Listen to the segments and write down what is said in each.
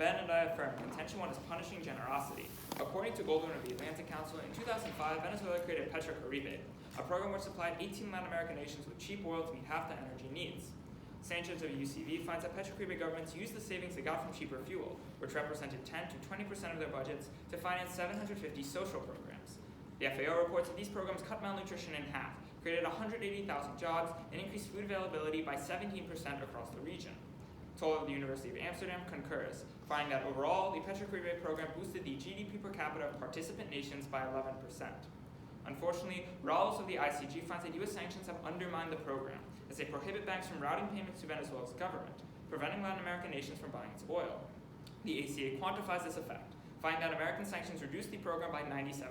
Ben and I affirm contention one is punishing generosity. According to Goldwyn of the Atlantic Council, in 2005, Venezuela created Petrocaribe, a program which supplied 18 Latin American nations with cheap oil to meet half the energy needs. Sanctions of UCV finds that Petrocaribe governments used the savings they got from cheaper fuel, which represented 10 to 20% of their budgets, to finance 750 social programs. The FAO reports that these programs cut malnutrition in half, created 180,000 jobs, and increased food availability by 17% across the region. Toll of the University of Amsterdam concurs, finding that overall, the Petrocaribe program boosted the GDP per capita of participant nations by 11%. Unfortunately, Rawls of the ICG finds that U.S. sanctions have undermined the program, as they prohibit banks from routing payments to Venezuela's government, preventing Latin American nations from buying its oil. The ACA quantifies this effect, finding that American sanctions reduced the program by 97%.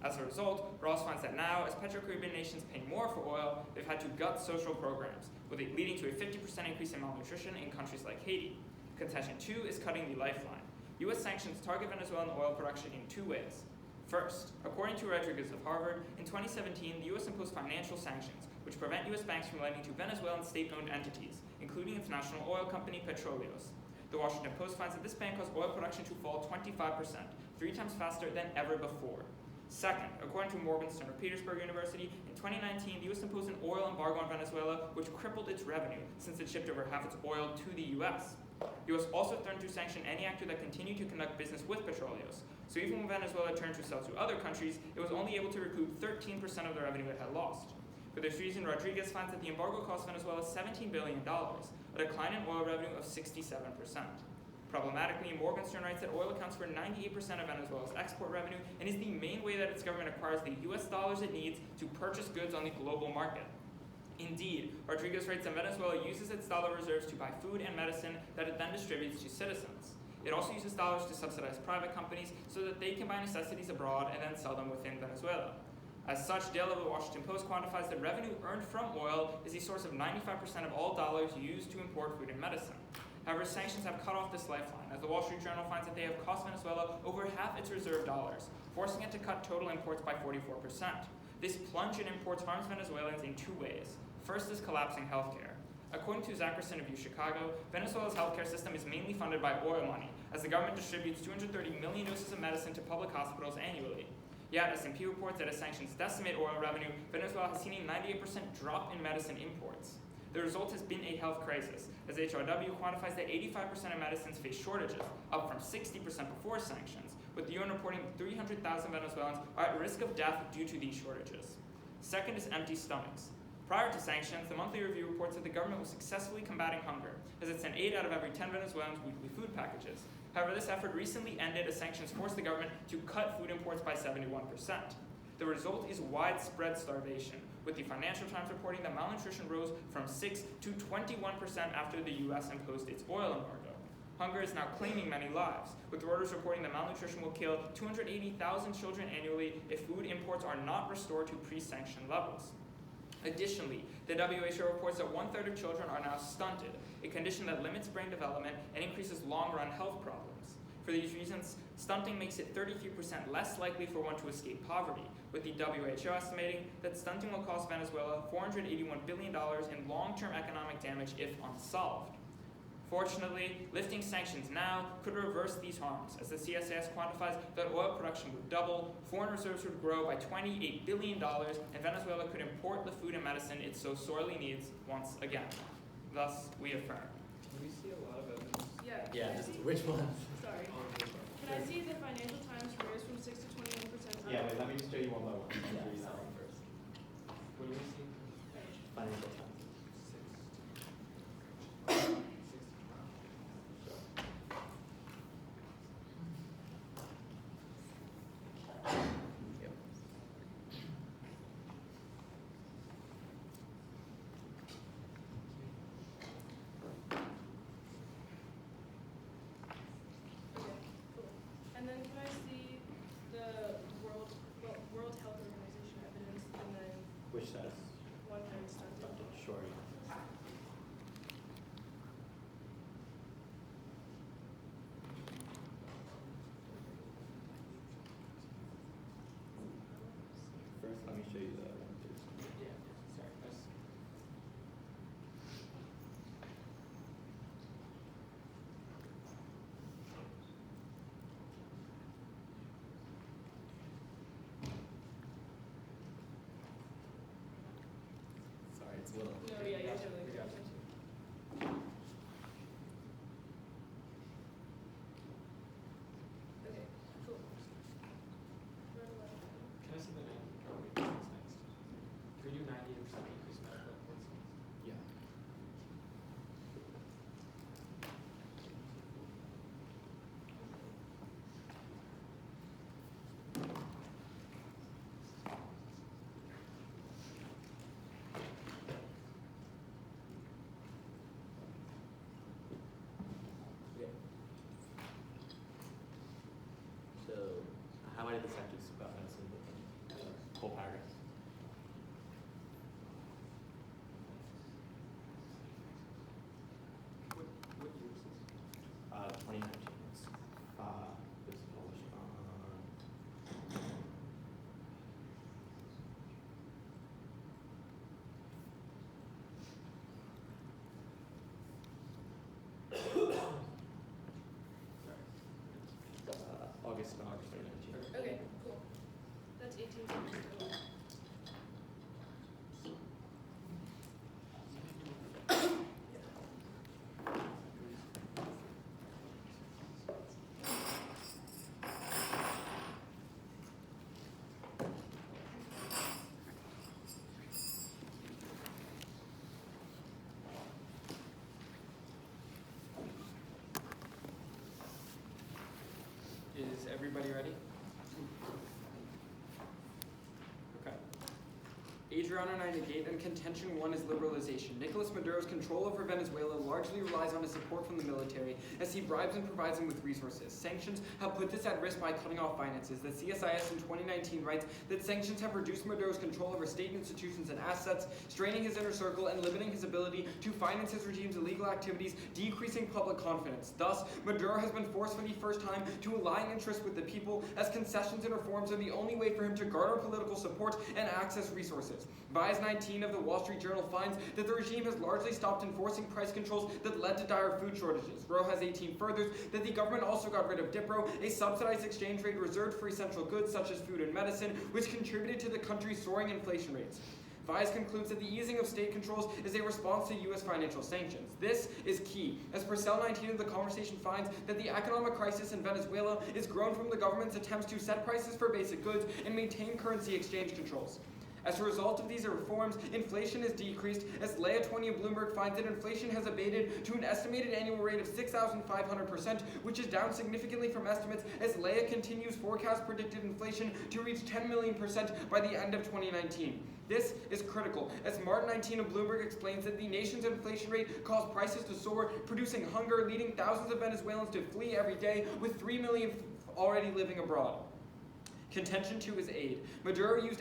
As a result, Rawls finds that now, as Petrocaribe nations pay more for oil, they've had to gut social programs, leading to a 50% increase in malnutrition in countries like Haiti. Contention 2 is cutting the lifeline. U.S. sanctions target Venezuelan oil production in two ways. First, according to Rodriguez of Harvard, in 2017, the U.S. imposed financial sanctions, which prevent U.S. banks from lending to Venezuelan state-owned entities, including its national oil company, Petróleos. The Washington Post finds that this ban caused oil production to fall 25%, 3 times faster than ever before. Second, according to Morgenstern of Petersburg University, in 2019, the U.S. imposed an oil embargo on Venezuela, which crippled its revenue since it shipped over half its oil to the U.S. The U.S. also threatened to sanction any actor that continued to conduct business with Petróleos. So even when Venezuela turned to sell to other countries, it was only able to recoup 13% of the revenue it had lost. For this reason, Rodriguez finds that the embargo cost Venezuela $17 billion, a decline in oil revenue of 67%. Problematically, Morgenstern writes that oil accounts for 98% of Venezuela's export revenue and is the main way that its government acquires the U.S. dollars it needs to purchase goods on the global market. Indeed, Rodriguez writes that Venezuela uses its dollar reserves to buy food and medicine that it then distributes to citizens. It also uses dollars to subsidize private companies so that they can buy necessities abroad and then sell them within Venezuela. As such, Dale of the Washington Post quantifies that revenue earned from oil is the source of 95% of all dollars used to import food and medicine. However, sanctions have cut off this lifeline, as the Wall Street Journal finds that they have cost Venezuela over half its reserve dollars, forcing it to cut total imports by 44%. This plunge in imports harms Venezuelans in two ways. First is collapsing healthcare. According to Zackerson of UChicago, Venezuela's healthcare system is mainly funded by oil money, as the government distributes 230 million doses of medicine to public hospitals annually. Yet, S&P reports that as sanctions decimate oil revenue, Venezuela has seen a 98% drop in medicine imports. The result has been a health crisis, as HRW quantifies that 85% of medicines face shortages, up from 60% before sanctions, with the UN reporting 300,000 Venezuelans are at risk of death due to these shortages. Second is empty stomachs. Prior to sanctions, the monthly review reports that the government was successfully combating hunger, as it sent 8 out of every 10 Venezuelans weekly food packages. However, this effort recently ended as sanctions forced the government to cut food imports by 71%. The result is widespread starvation, with the Financial Times reporting that malnutrition rose from 6 to 21% after the U.S. imposed its oil embargo. Hunger is now claiming many lives, with Reuters reporting that malnutrition will kill 280,000 children annually if food imports are not restored to pre-sanction levels. Additionally, the WHO reports that 1/3 of children are now stunted, a condition that limits brain development and increases long-run health problems. For these reasons, stunting makes it 33% less likely for one to escape poverty, with the WHO estimating that stunting will cost Venezuela $481 billion in long-term economic damage if unsolved. Fortunately, lifting sanctions now could reverse these harms, as the CSIS quantifies that oil production would double, foreign reserves would grow by $28 billion, and Venezuela could import the food and medicine it so sorely needs once again. Thus, we affirm. Can we see a lot of evidence? Yeah, just which ones? Sorry. Can I see the Financial Times rose from 6 to 21%? Yeah, wait, let me just show you one by one. Yeah, I'll show you that that one one first. What do we see? Financial Times. And then can I see the World Health Organization evidence and then Which says? one-third stunting? Sure. First, let me show you the one, please. Yeah, sorry. It's a little. No, yeah, you're Gotcha, totally we correct. gotcha. Okay, cool. Run 11. Can I see the 90? Oh, wait, that's next. Can we do 90% increase medical expenses? Yeah. Yeah. So, I highlighted the sections about medicine, but whole paragraph. What year is this? 2019. It's, this is published on. August 2019. Okay, cool. That's 18 seconds. Is everybody ready? Okay. Adriano 9 negate and contention 1 is liberalization. Nicolas Maduro's control over Venezuela largely relies on his support from the military as he bribes and provides them with resources. Sanctions have put this at risk by cutting off finances. The CSIS in 2019 writes that sanctions have reduced Maduro's control over state institutions and assets, straining his inner circle and limiting his ability to finance his regime's illegal activities, decreasing public confidence. Thus, Maduro has been forced for the first time to align interests with the people, as concessions and reforms are the only way for him to garner political support and access resources. Vice 19 of the Wall Street Journal finds that the regime has largely stopped enforcing price controls that led to dire food shortages. Rojas 18 furthers that the government also got rid of DIPRO, a subsidized exchange rate reserved for essential goods such as food and medicine, which contributed to the country's soaring inflation rates. Vice concludes that the easing of state controls is a response to U.S. financial sanctions. This is key, as Purcell 19 of the Conversation finds that the economic crisis in Venezuela is grown from the government's attempts to set prices for basic goods and maintain currency exchange controls. As a result of these reforms, inflation has decreased, as Leah 20 of Bloomberg finds that inflation has abated to an estimated annual rate of 6,500%, which is down significantly from estimates, as Leah continues forecast predicted inflation to reach 10 million% by the end of 2019. This is critical, as Martin 19 of Bloomberg explains that the nation's inflation rate caused prices to soar, producing hunger, leading thousands of Venezuelans to flee every day, with 3 million already living abroad. Contention 2 is aid. Maduro used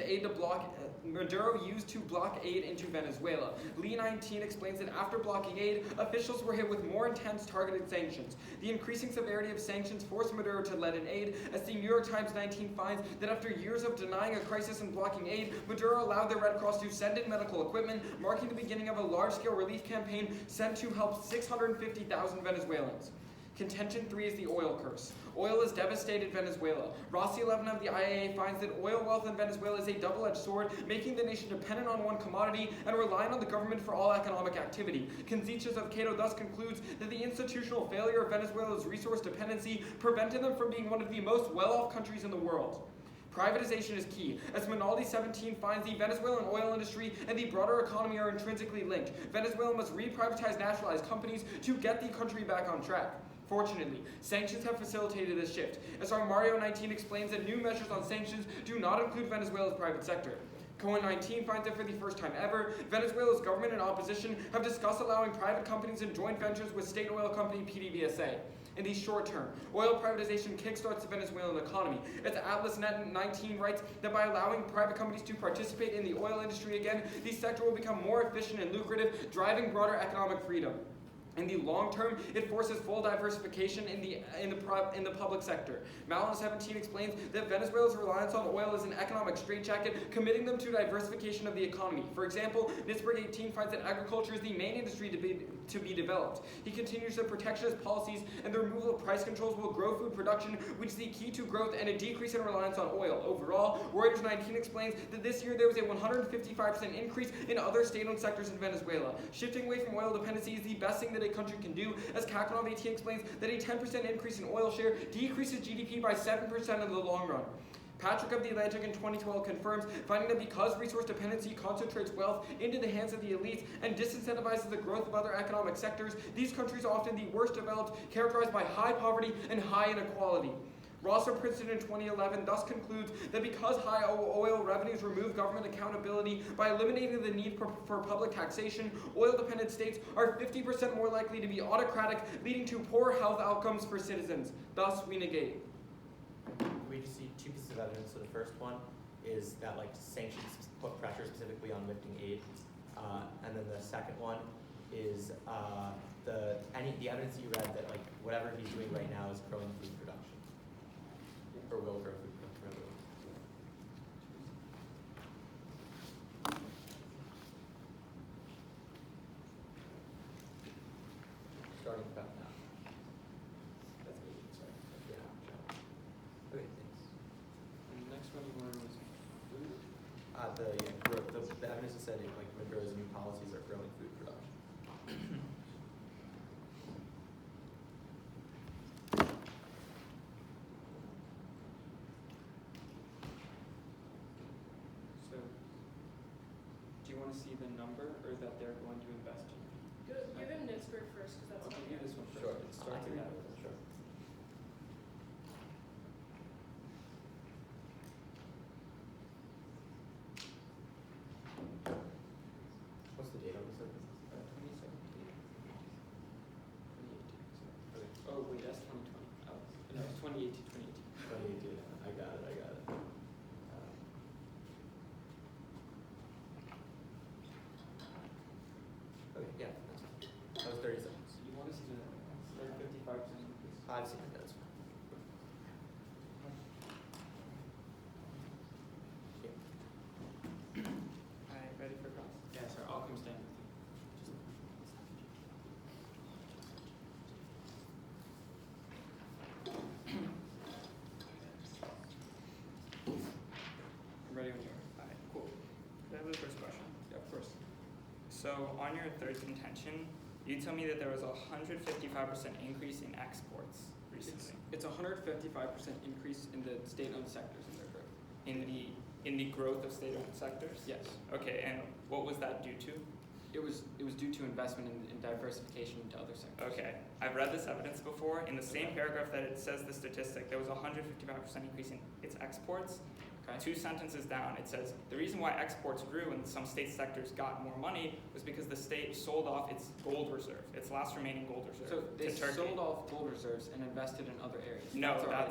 to block aid into Venezuela. Lee 19 explains that after blocking aid, officials were hit with more intense targeted sanctions. The increasing severity of sanctions forced Maduro to let in aid, as the New York Times 19 finds that after years of denying a crisis and blocking aid, Maduro allowed the Red Cross to send in medical equipment, marking the beginning of a large-scale relief campaign sent to help 650,000 Venezuelans. Contention 3 is the oil curse. Oil has devastated Venezuela. Rossi 11 of the IAA finds that oil wealth in Venezuela is a double-edged sword, making the nation dependent on one commodity and relying on the government for all economic activity. Conzichas of Cato thus concludes that the institutional failure of Venezuela's resource dependency prevented them from being one of the most well-off countries in the world. Privatization is key, as Minaldi 17 finds the Venezuelan oil industry and the broader economy are intrinsically linked. Venezuela must re-privatize nationalized companies to get the country back on track. Fortunately, sanctions have facilitated this shift, as our Mario 19 explains that new measures on sanctions do not include Venezuela's private sector. Cohen 19 finds that for the first time ever, Venezuela's government and opposition have discussed allowing private companies and joint ventures with state oil company PDVSA. In the short term, oil privatization kickstarts the Venezuelan economy. As Atlas 19 writes that by allowing private companies to participate in the oil industry again, the sector will become more efficient and lucrative, driving broader economic freedom. In the long term, it forces full diversification in the public sector. Malin 17 explains that Venezuela's reliance on oil is an economic straitjacket, committing them to diversification of the economy. For example, Nitzberg 18 finds that agriculture is the main industry to be developed. He continues that protectionist policies and the removal of price controls will grow food production, which is the key to growth and a decrease in reliance on oil. Overall, Reuters 19 explains that this year there was a 155% increase in other state-owned sectors in Venezuela. Shifting away from oil dependency is the best thing that a country can do, as Kakanov 18 explains that a 10% increase in oil share decreases GDP by 7% in the long run. Patrick of the Atlantic in 2012 confirms, finding that because resource dependency concentrates wealth into the hands of the elites and disincentivizes the growth of other economic sectors, these countries are often the worst developed, characterized by high poverty and high inequality. Ross of Princeton in 2011 thus concludes that because high oil revenues remove government accountability by eliminating the need for public taxation, oil-dependent states are 50% more likely to be autocratic, leading to poor health outcomes for citizens. Thus, we negate. We just see two pieces of evidence. So the first one is that sanctions put pressure specifically on lifting aid, and then the second one is the evidence you read that whatever he's doing right now is growing food production. Or will grow food production. Starting about now. That's me. Sorry. Yeah. Okay, thanks. And the next one you wanted was food? The evidence has said Maduro's new policies are growing food production. So, do you want to see the number or that they're going to invest in? Give him Nitzberg first, because that's I'll give you this one first. Sure. It starts in that. Sure. What's the date on this? 2017. 2018. Okay. Oh, wait, that's 2020. Oh, no, it's 2018, 2018. 2018. I got it. Okay, yeah, that's fine. That was 30 seconds. You want to see the 55% increase? I've seen it, that's fine. Alright, ready for cross? Yeah, sorry, I'll come stand with you. I'm ready when you are. Alright, cool. Can I have the first question? Yeah, of course. So on your third contention, you told me that there was a 155% increase in exports recently. It's a 155% increase in the state-owned sectors in their growth. In the growth of state-owned sectors? Yes. Okay, and what was that due to? It was due to investment in diversification into other sectors. Okay, I've read this evidence before. In the same paragraph that it says the statistic, there was a 155% increase in its exports. Okay. 2 sentences down, it says, the reason why exports grew and some state sectors got more money was because the state sold off its gold reserve, its last remaining gold reserve, So they to Turkey. sold off gold reserves and invested in other areas. No, our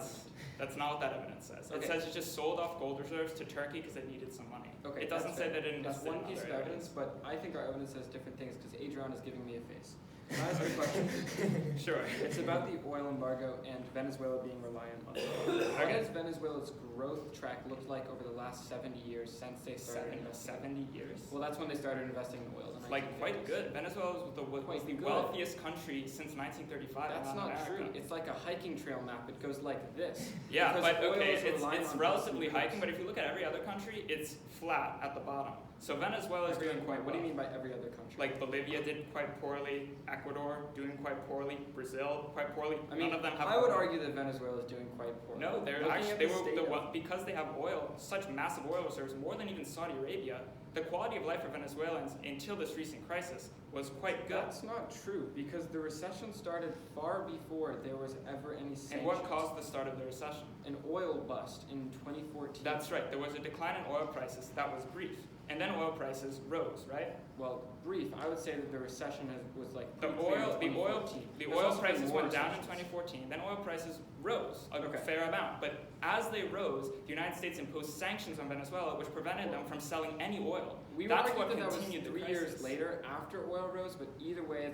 that's not what that evidence says. Okay. It says it just sold off gold reserves to Turkey because it needed some money. Okay, It doesn't that's say fair. that it That's invested one in piece of other evidence, areas. but I think our evidence says different things because Adrian is giving me a face. Can I ask you a question? Sure. It's about the oil embargo and Venezuela being reliant on oil. What Okay. does Venezuela's growth track look like over the last 70 years since they started investing? 70 years? Well, that's when they started investing in oil. in Like, 1950s. quite good. Venezuela was the Quite good. wealthiest country since 1935. That's in not Latin true. America. It's like a hiking trail map. It goes like this. Yeah, Because but oil okay, is reliant it's on relatively fossil hiking, fuels. but if you look at every other country, it's flat at the bottom. So Venezuela is Every doing other- quite well. What do you mean by every other country? Like Bolivia did quite poorly, Ecuador doing quite poorly, Brazil quite poorly. I mean, None of them have I would oil. argue that Venezuela is doing quite poorly. No, they're Looking actually at they the were state the of- one because they have oil, such massive oil reserves, more than even Saudi Arabia. The quality of life for Venezuelans until this recent crisis was quite good. That's not true because the recession started far before there was ever any sanctions. And what caused the start of the recession? An oil bust in 2014. That's right. There was a decline in oil prices that was brief, and then oil prices rose. Right. Well, brief. I would say that the recession was like The pretty clear in oil 2014. There's oil also been prices more went down in recessions. 2014. Then oil prices rose a Okay. fair amount. But as they rose, the United States imposed sanctions on Venezuela, which prevented them from selling any oil. We That's would what argue that was continued the 3 years crisis. later after oil rose, but either way,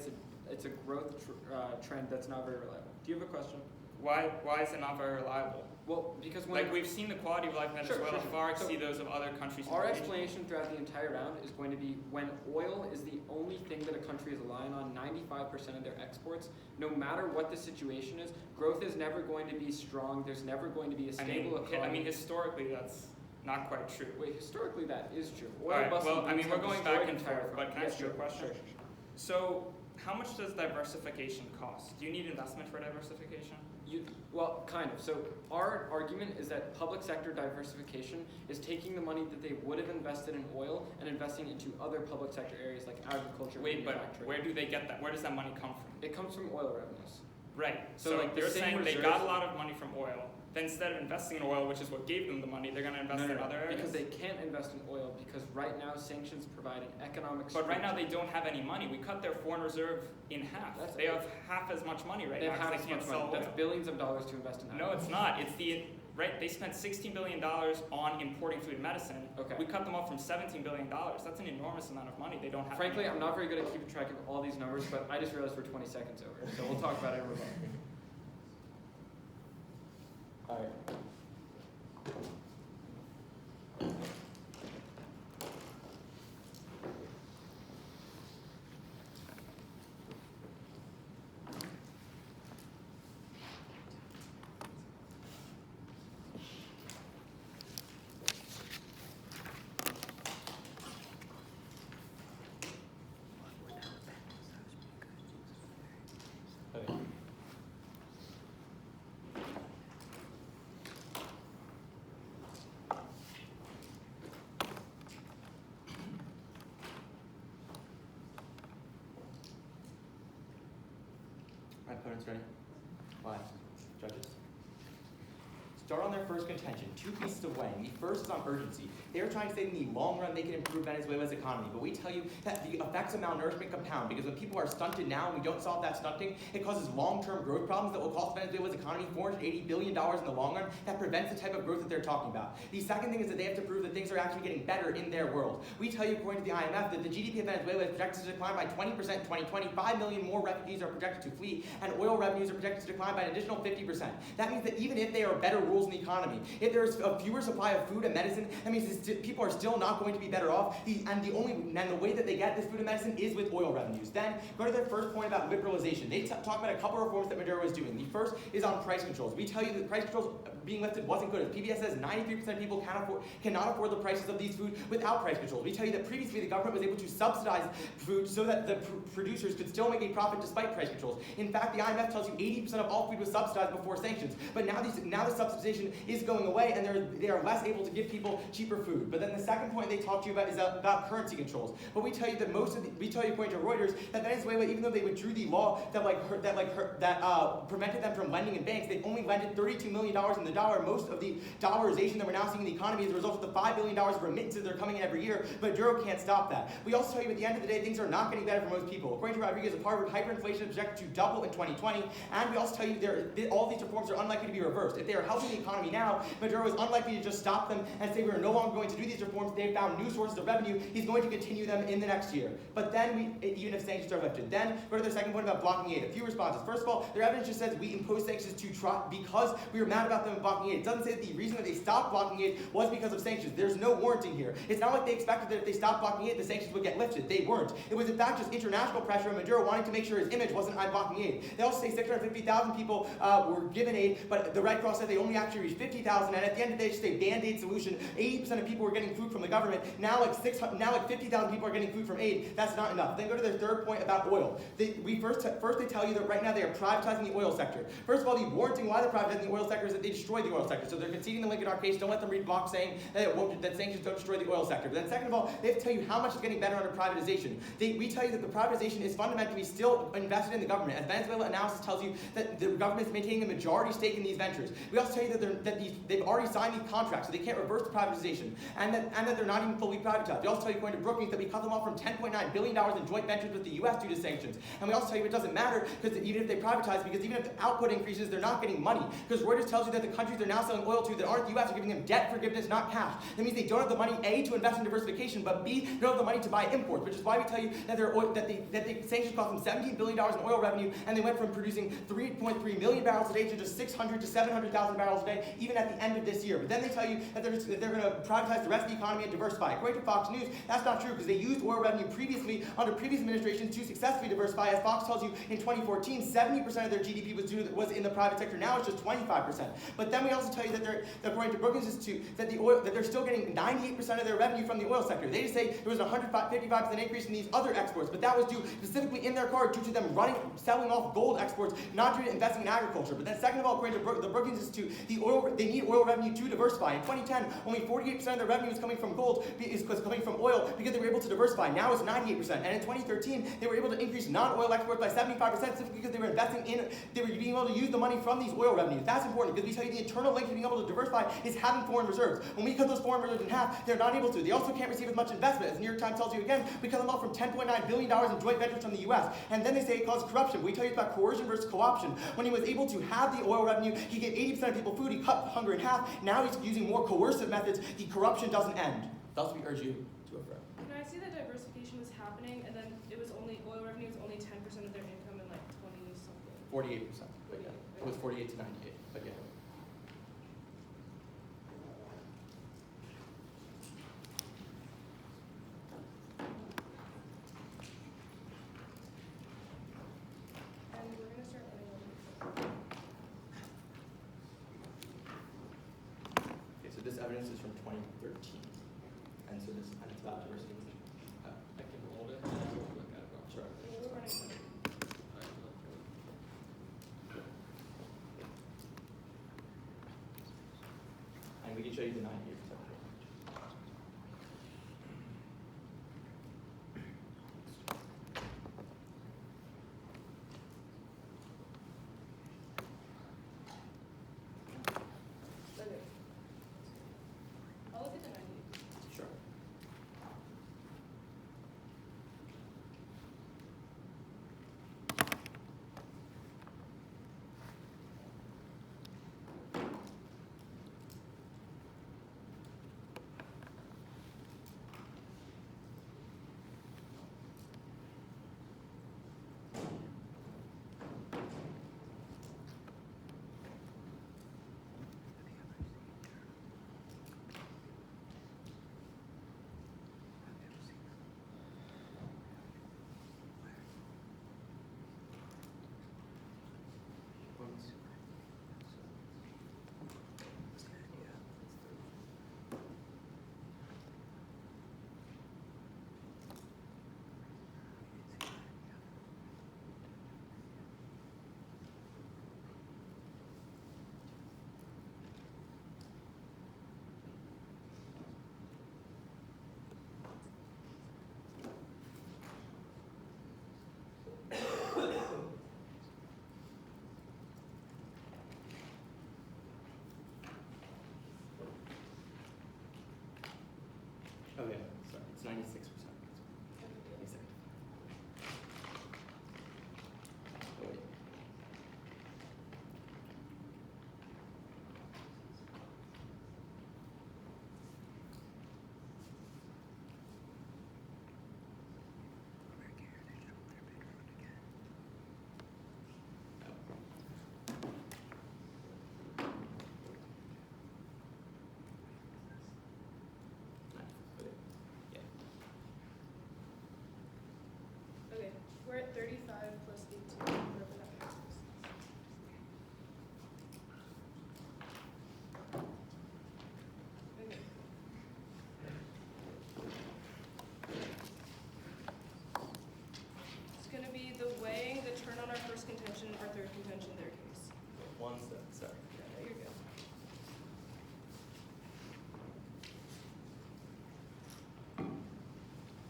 it's a growth trend that's not very reliable. Do you have a question? Why is it not very reliable? Well, because when Like we've seen the quality of life in Venezuela Sure. far So exceed those of other countries. in our the region. explanation throughout the entire round is going to be when oil is the only thing that a country is relying on, 95% of their exports, no matter what the situation is, growth is never going to be strong. There's never going to be a stable economy. Historically, that's not quite true. Wait, historically that is true. Oil Alright, busts well, and I mean, boons we're have going back destroyed and entire forth, but can I economies. ask you a question? Sure. So, how much does diversification cost? Do you need investment for diversification? Well, kind of. So our argument is that public sector diversification is taking the money that they would have invested in oil and investing it into other public sector areas like agriculture, Wait, but manufacturing. where do they get that? Where does that money come from? It comes from oil revenues. Right. So, So, like, the you're same saying they reserves- got a lot of money from oil. Then instead of investing in oil, which is what gave them the money, they're going to invest in other areas. Because they can't invest in oil because right now sanctions provide an economic. But right now strain. they don't have any money. We cut their foreign reserve in half. That's They it. have half as much money right They now have because as they can't much sell money. oil. That's billions of dollars to invest in that. No, it's not. It's the right. They spent $16 billion on importing food and medicine. Okay. We cut them off from $17 billion. That's an enormous amount of money. They don't have. Frankly, any. I'm not very good at keeping track of all these numbers, but I just realized we're 20 seconds over, so we'll talk about it in rebuttal. Alright. Okay. My opponents ready? Why? Judges? Start on their first contention. Two pieces of weighing. The first is on urgency. They are trying to say in the long run they can improve Venezuela's economy, but we tell you that the effects of malnourishment compound because when people are stunted now and we don't solve that stunting, it causes long-term growth problems that will cost Venezuela's economy $480 billion in the long run. That prevents the type of growth that they're talking about. The second thing is that they have to prove that things are actually getting better in their world. We tell you, according to the IMF, that the GDP of Venezuela is projected to decline by 20% in 2020. 5 million more refugees are projected to flee, and oil revenues are projected to decline by an additional 50%. That means that even if there are better rules in the economy, if there's a fewer supply of food and medicine, that means people are still not going to be better off. And the way that they get this food and medicine is with oil revenues. Then go to their first point about liberalization. They talk about a couple of reforms that Maduro is doing. The first is on price controls. We tell you that price controls being lifted wasn't good. As PBS says, 93% of people cannot afford the prices of these food without price controls. We tell you that previously the government was able to subsidize food so that the producers could still make a profit despite price controls. In fact, the IMF tells you 80% of all food was subsidized before sanctions. But now the subsidization is going away, and they are less able to give people cheaper food. But then the second point they talk to you about is about currency controls. But we tell you that according to Reuters, that Venezuela, even though they withdrew the law that prevented them from lending in banks, they only lended $32 million in the dollar. Most of the dollarization that we're now seeing in the economy is a result of the $5 billion of remittances that are coming in every year. But Maduro can't stop that. We also tell you at the end of the day, things are not getting better for most people. According to Rodriguez of Harvard, hyperinflation is projected to double in 2020. And we also tell you all these reforms are unlikely to be reversed. If they are helping the economy now, Maduro is unlikely to just stop them and say we are no longer going to do these reforms. They've found new sources of revenue. He's going to continue them in the next year. But then, even if sanctions are lifted, then go to their second point about blocking aid. A few responses. First of all, their evidence just says we imposed sanctions because we were mad about them blocking aid. It doesn't say that the reason that they stopped blocking aid was because of sanctions. There's no warranting here. It's not like they expected that if they stopped blocking aid, the sanctions would get lifted. They weren't. It was in fact just international pressure and Maduro wanting to make sure his image wasn't I'm blocking aid. They also say 650,000 people were given aid, but the Red Cross said they only actually reached 50,000, and at the end of the day, it's just a band-aid solution. 80% of people were getting food from the government. Now like 50,000 people are getting food from aid. That's not enough. Then go to their third point about oil. First they tell you that right now they are privatizing the oil sector. First of all, the warranting why they're privatizing the oil sector is that they destroy the oil sector. So they're conceding the link in our case. Don't let them read blocks saying that sanctions don't destroy the oil sector. But then second of all, they have to tell you how much is getting better under privatization. We tell you that the privatization is fundamentally still invested in the government. As Venezuela analysis tells you that the government is maintaining a majority stake in these ventures. We also tell you that they've already signed these contracts, so they can't reverse the privatization, and that they're not even fully privatized. We also tell you, according to Brookings, that we cut them off from $10.9 billion in joint ventures with the U.S. due to sanctions. And we also tell you it doesn't matter because even if they privatize, because even if the output increases, they're not getting money. Because Reuters tells you that the countries they're now selling oil to that aren't the U.S. are giving them debt forgiveness, not cash. That means they don't have the money, A, to invest in diversification, but B, they don't have the money to buy imports, which is why we tell you that the sanctions cost them $17 billion in oil revenue, and they went from producing 3.3 million barrels a day to just 600 to 700,000 barrels a day, even at the end of this year. But then they tell you that they're going to privatize the rest of the economy and diversify. According to Fox News, that's not true because they used oil revenue previously under previous administrations to successfully diversify. As Fox tells you, in 2014, 70% of their GDP was in the private sector. Now it's just 25%. But then we also tell you that according to Brookings Institute, that they're still getting 98% of their revenue from the oil sector. They just say there was a 155% increase in these other exports, but that was due specifically in their card due to them selling off gold exports, not due to investing in agriculture. But then second of all, according to the Brookings Institute, they need oil revenue to diversify. In 2010, only 48% of their revenue is coming from gold, is coming from oil because they were able to diversify. Now it's 98%. And in 2013, they were able to increase non-oil exports by 75% simply because they were being able to use the money from these oil revenues. That's important because we tell you the internal link to being able to diversify is having foreign reserves. When we cut those foreign reserves in half, they're not able to. They also can't receive as much investment. As the New York Times tells you again, we cut them off from $10.9 billion in joint ventures from the U.S. And then they say it causes corruption. We tell you it's about coercion versus co-option. When he was able to have the oil revenue, he gave 80% of people food, he cut hunger in half. Now he's using more coercive methods. The corruption doesn't end. Thus we urge you to affirm. Can I see that diversification was happening and then oil revenue was only 10% of their income and like 20 something? 48%. But yeah, it was 48 to 98. But yeah. And we're gonna start running over. Okay, so this evidence is from 2013. And so it's about diversity. I can hold it and I will look at it. Sure. We're running over. And we can show you the 98%. Okay. I'll look at the 98. Sure. Okay, sorry, it's 96%. Exactly. Oh, wait. Okay, we're at 35 plus 18, whatever that makes us. Okay. It's going to be the weighing, the turn on our first contention, our third contention, their case. One step, sorry. Yeah, you're good.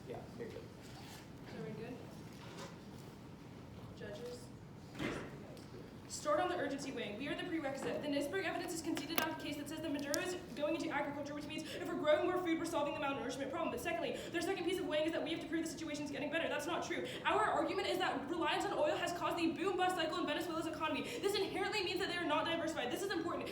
Yeah, you're good. Are we good? Judges? Stored on the urgency weighing. We are the prerequisite. The NISBRG evidence is conceded on a case that says that Maduro is going into agriculture, which means if we're growing more food, we're solving the malnourishment problem. But secondly, their second piece of weighing is that we have to prove the situation is getting better. That's not true. Our argument is that reliance on oil has caused the boom-bust cycle in Venezuela's economy. This inherently means that they are not diversified. This is important.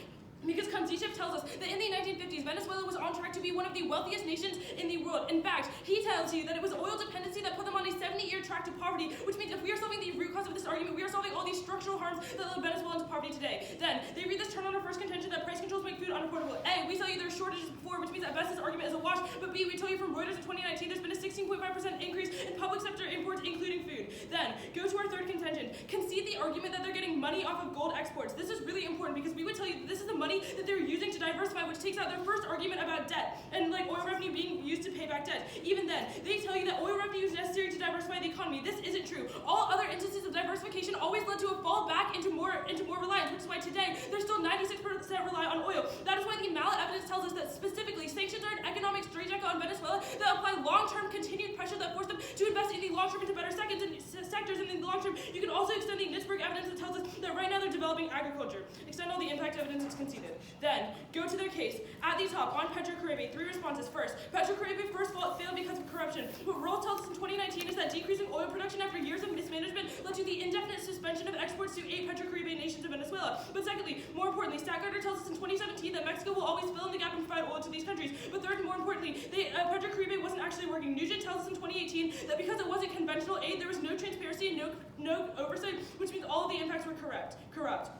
Because Konzichev tells us that in the 1950s, Venezuela was on track to be one of the wealthiest nations in the world. In fact, he tells you that it was oil dependency that put them on a 70-year track to poverty, which means if we are solving the root cause of this argument, we are solving all these structural harms that led Venezuela into poverty today. Then, they read this turn on our first contention that price controls make food unaffordable. A, we tell you there's shortages before, which means at best this argument is a wash, but B, we tell you from Reuters in 2019 there's been a 16.5% increase in public sector imports, including food. Then, go to our third contention. Concede the argument that they're getting money off of gold exports. This is really important because we would tell you that this is the money that they're using to diversify, which takes out their first argument about debt and like oil revenue being used to pay back debt. Even then, they tell you that oil revenue is necessary to diversify the economy. This isn't true. All other instances of diversification always led to a fall back into more reliance, which is why today they're still 96% reliant on oil. That is why the mallet evidence tells us that specifically sanctions are an economic straitjacket on Venezuela that apply long-term continued pressure that force them to invest in the long-term into better sectors, and in the long term, you can also extend the Nitzberg evidence that tells us that right now they're developing agriculture. Extend all the impact evidence that's conceded. Then, go to their case. At the top, on PetroCaribe, 3 responses. First, PetroCaribe first failed because of corruption. What Rolls tells us in 2019 is that decreasing oil production after years of mismanagement led to the indefinite suspension of exports to 8 PetroCaribe nations in Venezuela. But secondly, more importantly, Stackarder tells us in 2017 that Mexico will always fill in the gap and provide oil to these countries. But third, more importantly, PetroCaribe wasn't actually working. Nugent tells us in 2018 that because it wasn't conventional aid, there was no transparency and no oversight, which means all of the impacts were corrupt.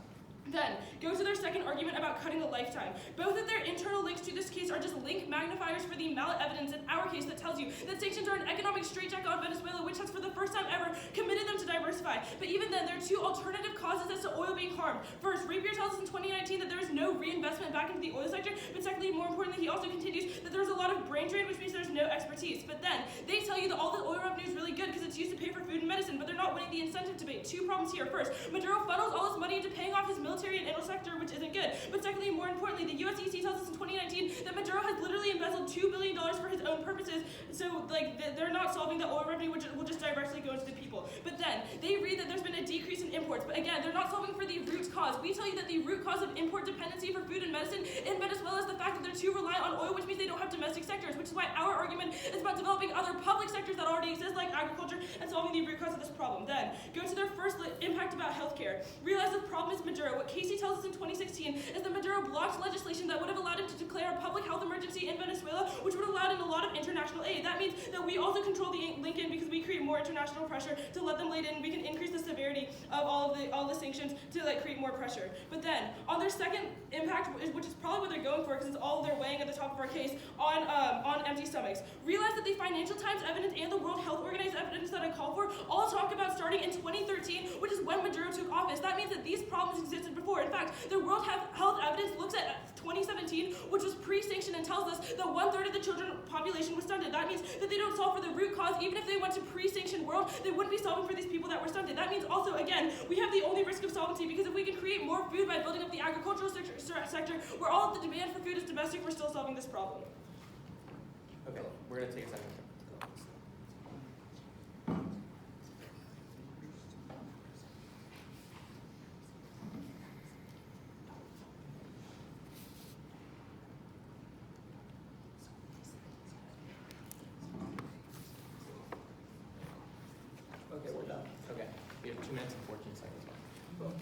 Then, go to their second argument about cutting a lifetime. Both of their internal links to this case are just link magnifiers for the mallet evidence in our case that tells you that sanctions are an economic straitjacket on Venezuela, which has for the first time ever committed them to diversify. But even then, there are 2 alternative causes as to oil being harmed. First, Rapier tells us in 2019 that there is no reinvestment back into the oil sector, but secondly, more importantly, he also continues that there's a lot of brain drain, which means there's no expertise. But then, they tell you that all the oil revenue is really good because it's used to pay for food and medicine, but they're not winning the incentive debate. 2 problems here. First, Maduro funnels all his money into paying off his military and oil sector, which isn't good. But secondly, more importantly, the USEC tells us in 2019 that Maduro has literally embezzled $2 billion for his own purposes. So, they're not solving the oil revenue, which will just directly go into the people. But then, they read that there's been a decrease in imports. But again, they're not solving for the root cause. We tell you that the root cause of import dependency for food and medicine in Venezuela is the fact that they're too reliant on oil, which means they don't have domestic sectors, which is why our argument is about developing other public sectors that already exist, like agriculture, and solving the root cause of this problem. Then, go to their first impact about healthcare. Realize the problem is Maduro. What Casey tells us in 2016 is that Maduro blocked legislation that would have allowed him to declare a public health emergency in Venezuela, which would have allowed in a lot of international aid. That means that we also control the link in because we create more international pressure to let them lead in. We can increase the severity of all the sanctions to create more pressure. But then, on their second impact, which is probably what they're going for because it's all they're weighing at the top of our case, on empty stomachs. Realize that the Financial Times evidence and the World Health Organization evidence that I call for all talk about starting in 2013, which is when Maduro took office. That means that these problems existed before. In fact, the World Health evidence looks at 2017, which was pre-sanction, and tells us that 1/3 of the children population was stunted. That means that they don't solve for the root cause. Even if they went to pre-sanction world, they wouldn't be solving for these people that were stunted. That means also, again, we have the only risk of solvency because if we can create more food by building up the agricultural sector where all of the demand for food is domestic, we're still solving this problem. Okay, we're gonna take a second. Okay, we're done. Okay, we have 2 minutes and 14 seconds left.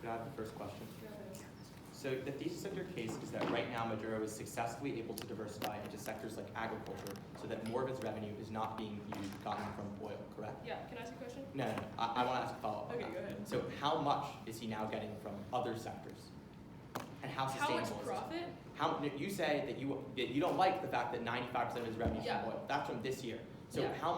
Could I have the first question? So the thesis of your case is that right now Maduro is successfully able to diversify into sectors like agriculture so that more of its revenue is not being gotten from oil, correct? Yeah, can I ask a question? No. I want to ask a follow-up. Okay, go ahead. So how much is he now getting from other sectors? And how sustainable How much profit? You say that you don't like the fact that 95% of his revenue is Yeah. from oil. That's from this year. So Yeah. how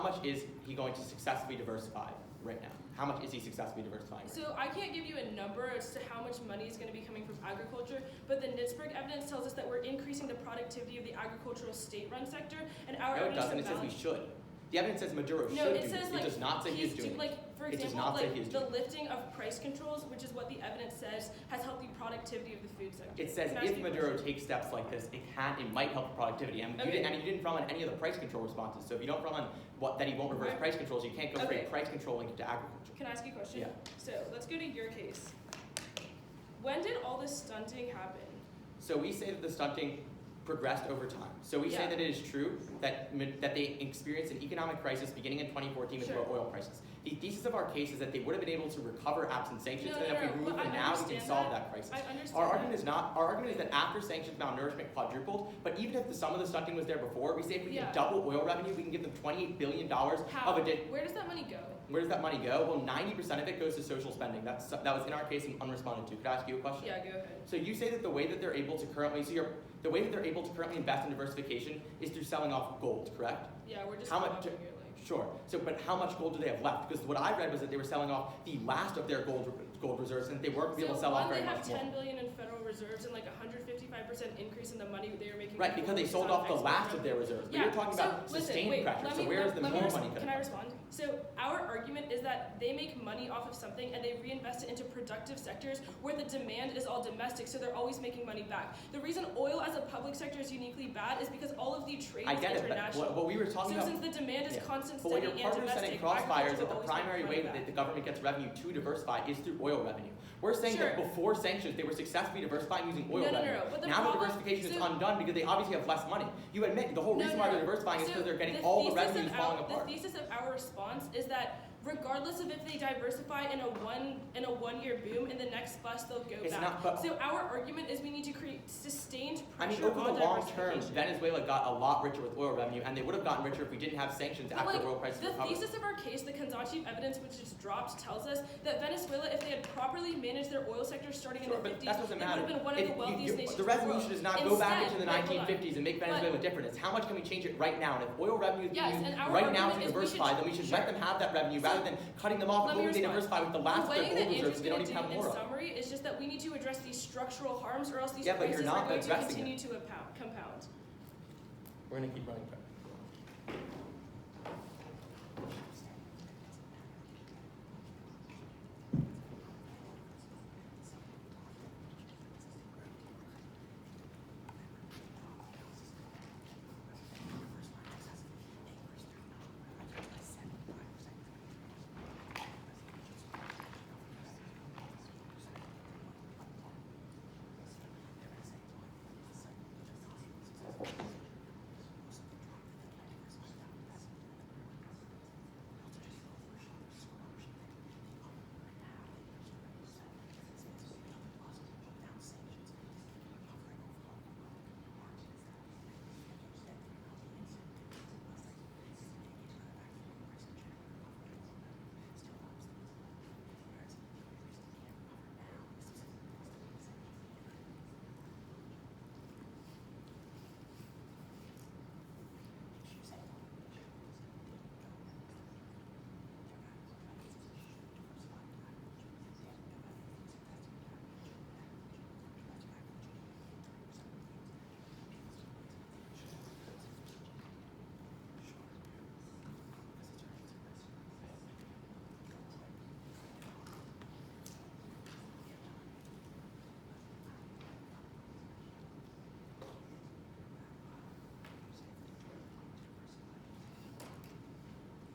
much is he going to successfully diversify right now? How much is he successfully diversifying? So I can't give you a number as to how much money is going to be coming from agriculture, but the Nitzberg evidence tells us that we're increasing the productivity of the agricultural state-run sector, and our No, it evidence doesn't. It says we balance- should. The evidence says Maduro should No, do it this. says It does not say he is doing it. For It does example, not say he is the doing it. lifting of price controls, which is what the evidence says, has helped the productivity of the food sector. It says Can I ask if you a Maduro question? takes steps like this, it might help productivity. And Okay. you didn't run on any of the price control responses. So if you don't run on that he won't reverse Right. price controls, you can't go straight Okay. price control linked to agriculture. Can I ask you a question? Yeah. So let's go to your case. When did all this stunting happen? So we say that the stunting progressed over time. So we say Yeah. that it is true that they experienced an economic crisis beginning in 2014 with Sure. low oil prices. The thesis of our case is that they would have been able to recover absent sanctions, No, and no, if we no, remove but them I now, we can understand solve that. that crisis. I understand Our that. argument is not. Our argument is that after sanctions, malnourishment quadrupled. But even if the sum of the stunting was there before, we say if we Yeah. can double oil revenue, we can give them $28 billion How? of additional. Where does that money go? Where does that money go? Well, 90% of it goes to social spending. That was in our case and unresponded to. Could I ask you a question? Yeah, go ahead. So you say that the way that they're able to currently, invest in diversification is through selling off gold, correct? Yeah, we're just How much? swapping it, like. Sure. So, but how much gold do they have left? Because what I read was that they were selling off the last of their gold reserves, and they weren't able to sell off very they have much more. $10 billion in federal reserves and like 155% increase in the money they were making. Right, because they sold off the last of their reserves. But Yeah, you're talking about so, listen, sustained wait, pressure. let So me- where is the let me more res- money Can coming I from? respond? So our argument is that they make money off of something and they reinvest it into productive sectors where the demand is all domestic, so they're always making money back. The reason oil as a public sector is uniquely bad is because all of the trade I is get it, but international. what we were talking So about. since the demand is Yeah. constant, But what steady, your and partner is setting domestic, crossfire is agriculture that the will always make primary money way back. that the government gets revenue to diversify is through oil revenue. We're saying Sure. that before sanctions, they were successfully diversifying using oil No, revenue. but the Now the problem- diversification is so- undone because they obviously have less money. You admit the whole reason why they're diversifying is So because they're getting the all the thesis revenues of falling our- apart. The thesis of our response is that regardless of if they diversify in a 1-year boom, in the next bust they'll go It's back. not- but- So our argument is we need to create sustained I mean, pressure over on the long term, diversification. Venezuela got a lot richer with oil revenue, and they would have gotten richer if we didn't have sanctions But, after like, oil prices the recovered. thesis of our case, the consumptive evidence which is dropped, tells us that Venezuela, if they had properly managed their oil sector starting Sure, in the but 50s, that doesn't they would matter. have been one of If the you- wealthiest nations the in the world. resolution is not go back into the Instead- wait, hold on. 1950s and make Venezuela different. It's how much can we change it right now? And if oil revenue is Yes, being and used our right now argument to is we diversify, should- then we should sure. let them have that revenue So, rather than cutting them off let and me hoping they respond. diversify with the last of The their way gold that reserves Andrew's so they going don't to even do have in more of them. summary is just that we need to address these structural harms or else these Yeah, but you're prices not are going to addressing continue to compound. We're gonna keep running.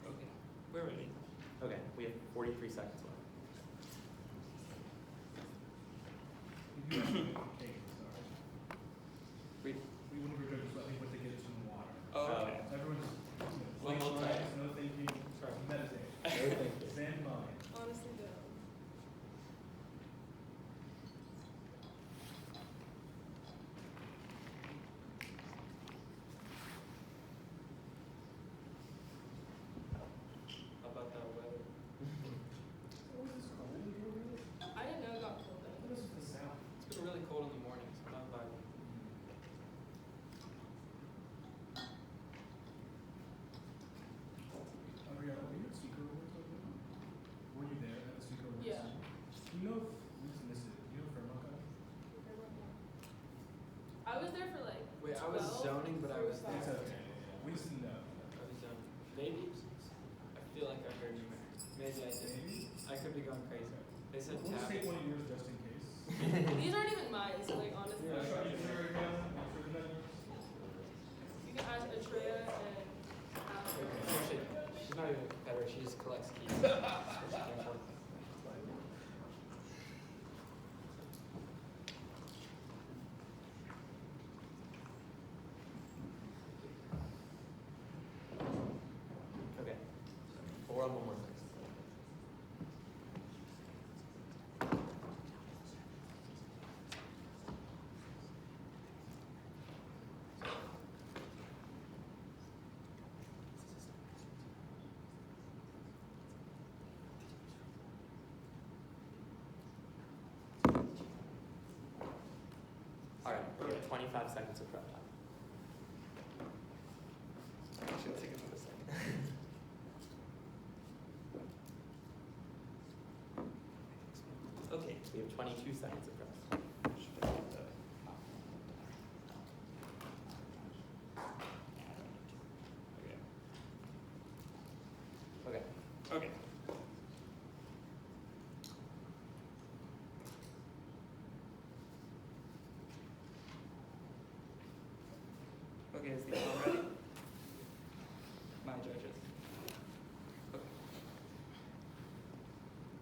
Okay, we're ready. Okay, we have 43 seconds left. We, We wouldn't return this, I think, once they get some water. oh, okay. So everyone's, One more relax, time. no thinking, Sorry. meditate, No, thank you. stand by. Honestly, though. How about that weather? I didn't know it got cold though. This is the south. It's been really cold in the mornings. I'm not vibing. Were you at Secret Awards over there? Were you there at the Secret Awards? Yeah. You know, we just missed it. You know Fairmont College? I was there for like. Wait, I was 12 zoning, but I was there. It's okay. We just didn't know. I was maybe. I feel like I heard you. Maybe I did. Maybe? I could be going crazy. They said We'll just take tap. one of yours just in case. These aren't even mine, so like honestly. Are you sure you're gonna? Are you sure they're not yours? You can ask Atreya and After. Actually, she's not even a competitor. She just collects keys. That's what she came for. run one more thing. All right, we have 25 seconds of prep time. Actually, let's take another second. Okay. We have 22 seconds of prep. Okay. Okay. Okay, is the all ready? My judges. Okay.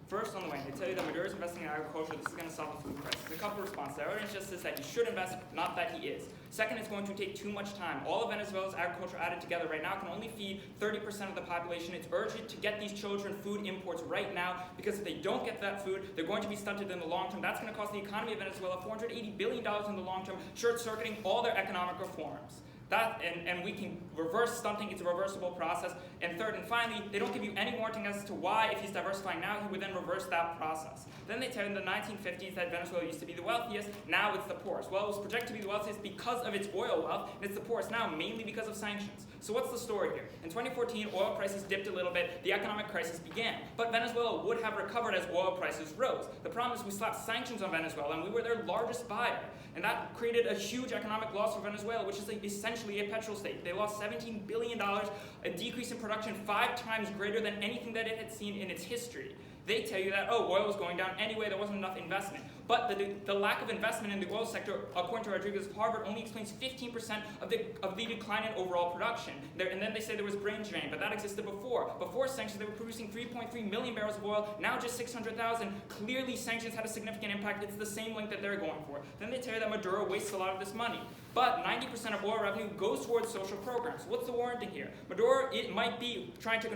First on the way, they tell you that Maduro is investing in agriculture, this is going to solve the food crisis. A couple of responses. The evidence just says that he should invest, not that he is. Second, it's going to take too much time. All of Venezuela's agriculture added together right now can only feed 30% of the population. It's urgent to get these children food imports right now, because if they don't get that food, they're going to be stunted in the long term. That's going to cost the economy of Venezuela $480 billion in the long term, short-circuiting all their economic reforms. That, and we can reverse stunting, it's a reversible process. And third and finally, they don't give you any warning as to why, if he's diversifying now, he would then reverse that process. Then they tell you in the 1950s that Venezuela used to be the wealthiest, now it's the poorest. Well, it was projected to be the wealthiest because of its oil wealth, and it's the poorest now mainly because of sanctions. So what's the story here? In 2014, oil prices dipped a little bit, the economic crisis began. But Venezuela would have recovered as oil prices rose. The problem is we slapped sanctions on Venezuela, and we were their largest buyer. And that created a huge economic loss for Venezuela, which is essentially a petrol state. They lost $17 billion, a decrease in production 5 times greater than anything that it had seen in its history. They tell you that, oh, oil was going down anyway, there wasn't enough investment. But the lack of investment in the oil sector, according to Rodriguez of Harvard, only explains 15% of the decline in overall production. And then they say there was brain drain, but that existed before. Before sanctions, they were producing 3.3 million barrels of oil, now just 600,000. Clearly, sanctions had a significant impact. It's the same link that they're going for. Then they tell you that Maduro wastes a lot of this money. But 90% of oil revenue goes towards social programs. What's the warranty here? Maduro might be trying to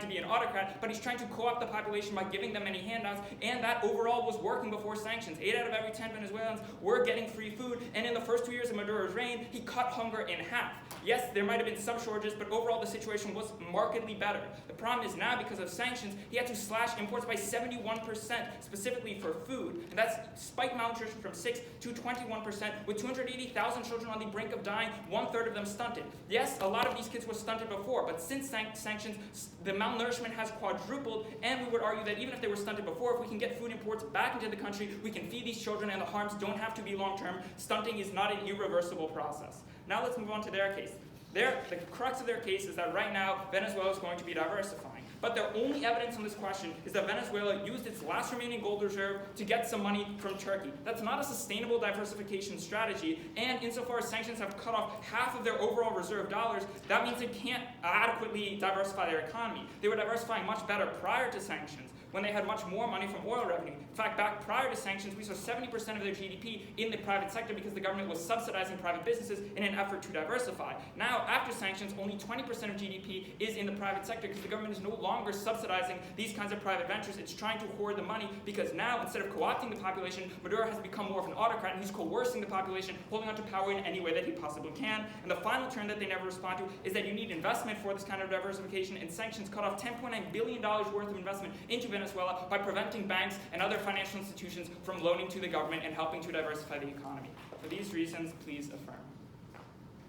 be an autocrat, but he's trying to co-opt the population by giving them many handouts, and that overall was working before sanctions. 8 out of every 10 Venezuelans were getting free food, and in the first 2 years of Maduro's reign, he cut hunger in half. Yes, there might have been some shortages, but overall the situation was markedly better. The problem is now, because of sanctions, he had to slash imports by 71%, specifically for food, and that's spiked malnutrition from 6 to 21%, with 280,000 children on the brink of dying, 1/3 of them stunted. Yes, a lot of these kids were stunted before, but since sanctions, the malnourishment has quadrupled, and we would argue that even if they were stunted before, if we can get food imports back into the country, we can feed these children, and the harms don't have to be long-term. Stunting is not an irreversible process. Now let's move on to their case. The crux of their case is that right now, Venezuela is going to be diversifying. But their only evidence on this question is that Venezuela used its last remaining gold reserve to get some money from Turkey. That's not a sustainable diversification strategy, and insofar as sanctions have cut off half of their overall reserve dollars, that means they can't adequately diversify their economy. They were diversifying much better prior to sanctions, when they had much more money from oil revenue. In fact, back prior to sanctions, we saw 70% of their GDP in the private sector because the government was subsidizing private businesses in an effort to diversify. Now, after sanctions, only 20% of GDP is in the private sector because the government is no longer subsidizing these kinds of private ventures. It's trying to hoard the money because now, instead of co-opting the population, Maduro has become more of an autocrat, and he's coercing the population, holding onto power in any way that he possibly can. And the final turn that they never respond to is that you need investment for this kind of diversification, and sanctions cut off $10.9 billion worth of investment into Venezuela by preventing banks and other financial institutions from loaning to the government and helping to diversify the economy. For these reasons, please affirm.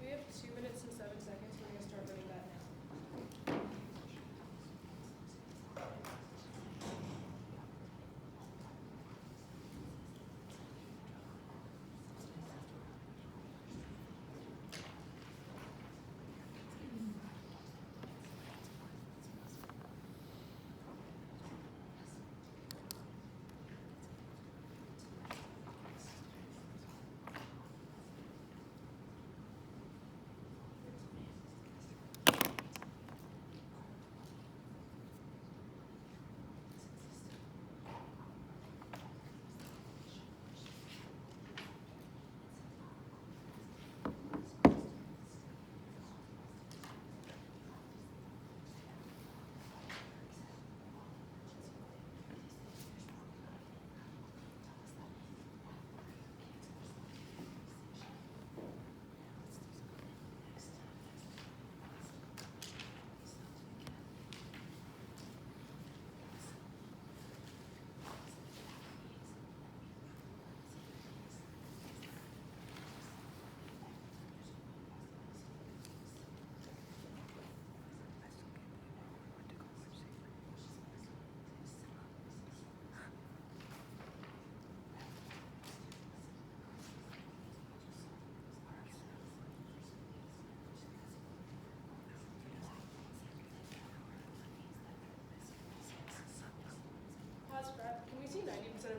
We have 2 minutes and 7 seconds. We're going to start running that now.